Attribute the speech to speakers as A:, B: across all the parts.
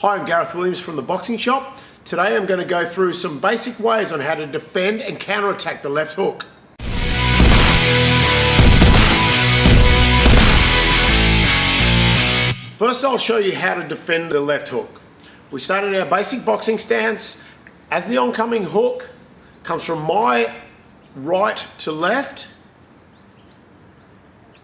A: Hi, I'm Gareth Williams from the Boxing Shop. Today I'm going to go through some basic ways on how to defend and counterattack the left hook. First I'll show you how to defend the left hook. We start in our basic boxing stance. As the oncoming hook comes from my right to left,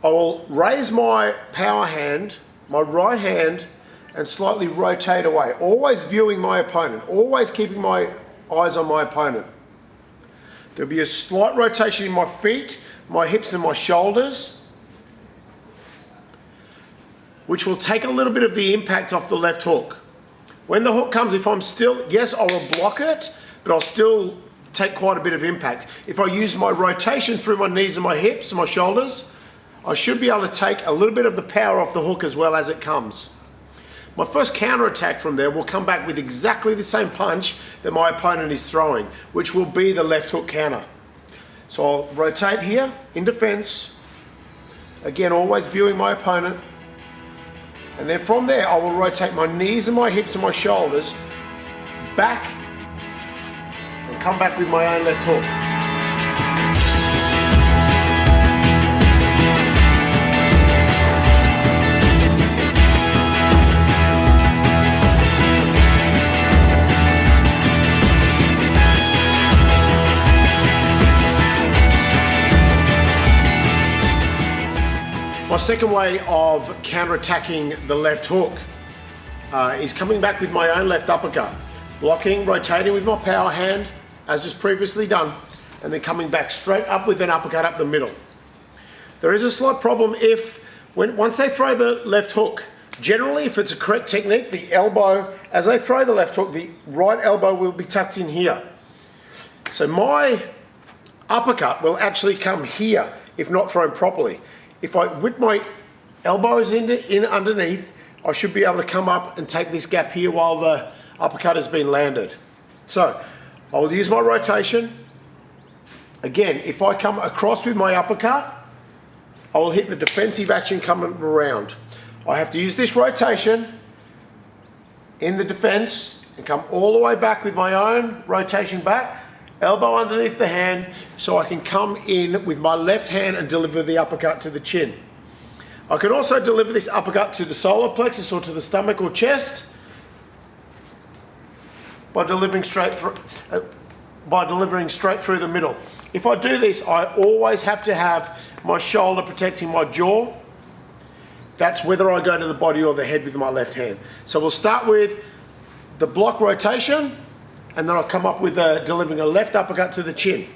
A: I will raise my power hand, my right hand, and slightly rotate away, always viewing my opponent, always keeping my eyes on my opponent. There'll be a slight rotation in my feet, my hips and my shoulders, which will take a little bit of the impact off the left hook. When the hook comes, if I'm still, yes, I will block it, but I'll still take quite a bit of impact. If I use my rotation through my knees and my hips and my shoulders, I should be able to take a little bit of the power off the hook as well as it comes. My first counterattack from there will come back with exactly the same punch that my opponent is throwing, which will be the left hook counter. So I'll rotate here in defense, again always viewing my opponent, and then from there I will rotate my knees and my hips and my shoulders back and come back with my own left hook. My second way of counter-attacking the left hook is coming back with my own left uppercut. Blocking, rotating with my power hand, as just previously done, and then coming back straight up with an uppercut up the middle. There is a slight problem once they throw the left hook, generally if it's a correct technique, the elbow, as they throw the left hook, the right elbow will be tucked in here. So my uppercut will actually come here if not thrown properly. If I whip my elbows in underneath, I should be able to come up and take this gap here while the uppercut has been landed. So I will use my rotation. Again, if I come across with my uppercut, I will hit the defensive action coming around. I have to use this rotation in the defense and come all the way back with my own rotation back, elbow underneath the hand, so I can come in with my left hand and deliver the uppercut to the chin. I can also deliver this uppercut to the solar plexus or to the stomach or chest by delivering straight through the middle. If I do this, I always have to have my shoulder protecting my jaw. That's whether I go to the body or the head with my left hand. So we'll start with the block rotation, and then I'll come up with delivering a left uppercut to the chin.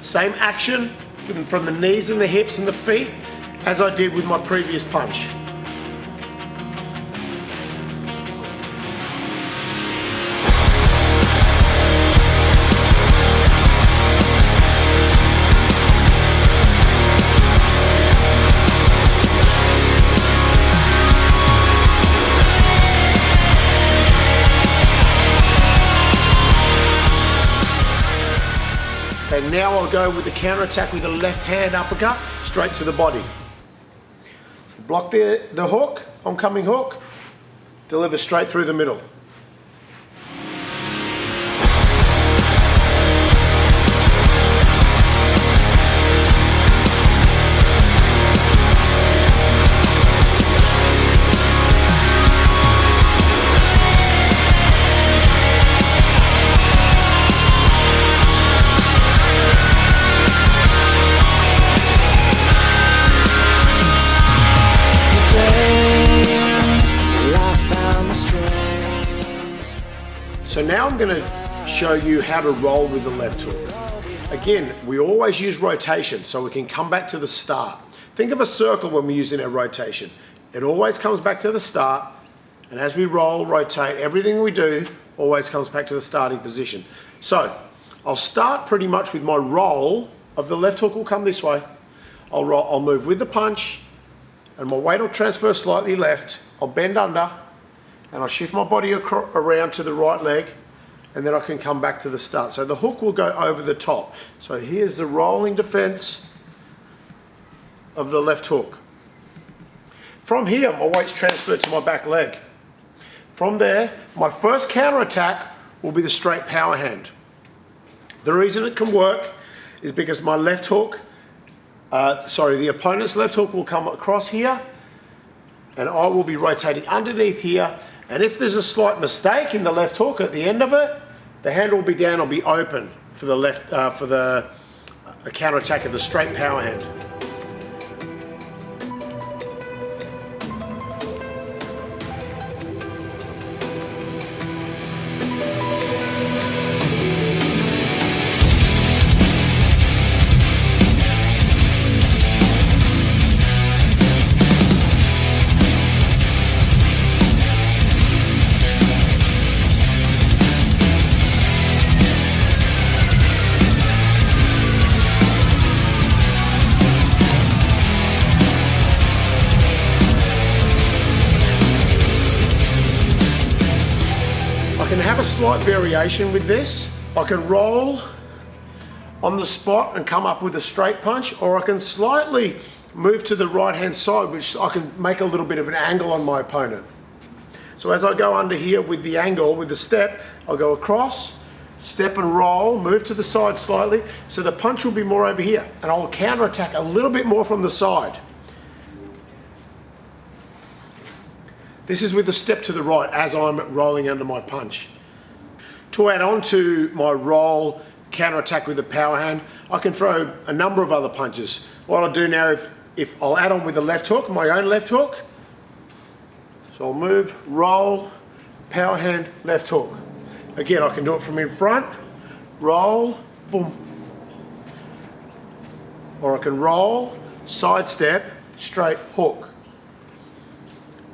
A: Same action from the knees and the hips and the feet as I did with my previous punch. And now I'll go with the counter attack with a left hand uppercut straight to the body. Block the hook, oncoming hook, deliver straight through the middle. So now I'm going to show you how to roll with the left hook. Again, we always use rotation so we can come back to the start. Think of a circle when we're using our rotation. It always comes back to the start, and as we roll, rotate, everything we do always comes back to the starting position. So I'll start pretty much with my roll of the left hook will come this way. I'll move with the punch, and my weight will transfer slightly left. I'll bend under, and I'll shift my body around to the right leg, and then I can come back to the start. So the hook will go over the top. So here's the rolling defense of the left hook. from here, my weight's transferred to my back leg. From there, my first counter attack will be the straight power hand. The reason it can work is because my left hook, the opponent's left hook will come across here, and I will be rotating underneath here. And if there's a slight mistake in the left hook at the end of it, the handle will be down, will be open for the left, for the counter attack of the straight power hand. I can have a slight variation with this. I can roll on the spot and come up with a straight punch, or I can slightly move to the right hand side, which I can make a little bit of an angle on my opponent. So as I go under here with the angle, with the step, I'll go across, step and roll, move to the side slightly, so the punch will be more over here, and I'll counter attack a little bit more from the side. This is with the step to the right as I'm rolling under my punch. To add on to my roll, counter attack with the power hand, I can throw a number of other punches. What I'll do now, if I'll add on with the left hook, my own left hook. So I'll move, roll, power hand, left hook. Again, I can do it from in front, roll, boom. Or I can roll, side step, straight hook.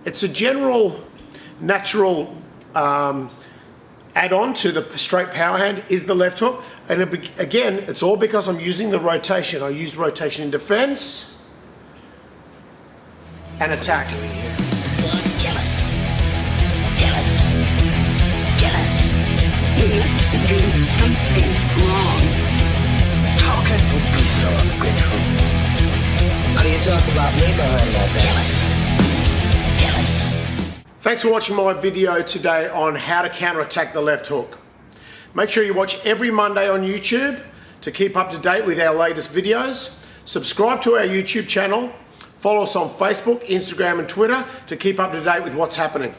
A: It's a general, natural add-on to the straight power hand is the left hook. And again, it's all because I'm using the rotation. I use rotation in defense and attack.
B: Jealous. You must be doing something wrong.
C: How can you be so ungrateful? How do you talk about me behind my back?
B: Jealous.
A: Thanks for watching my video today on how to counterattack the left hook. Make sure you watch every Monday on YouTube to keep up to date with our latest videos. Subscribe to our YouTube channel. Follow us on Facebook, Instagram and Twitter to keep up to date with what's happening.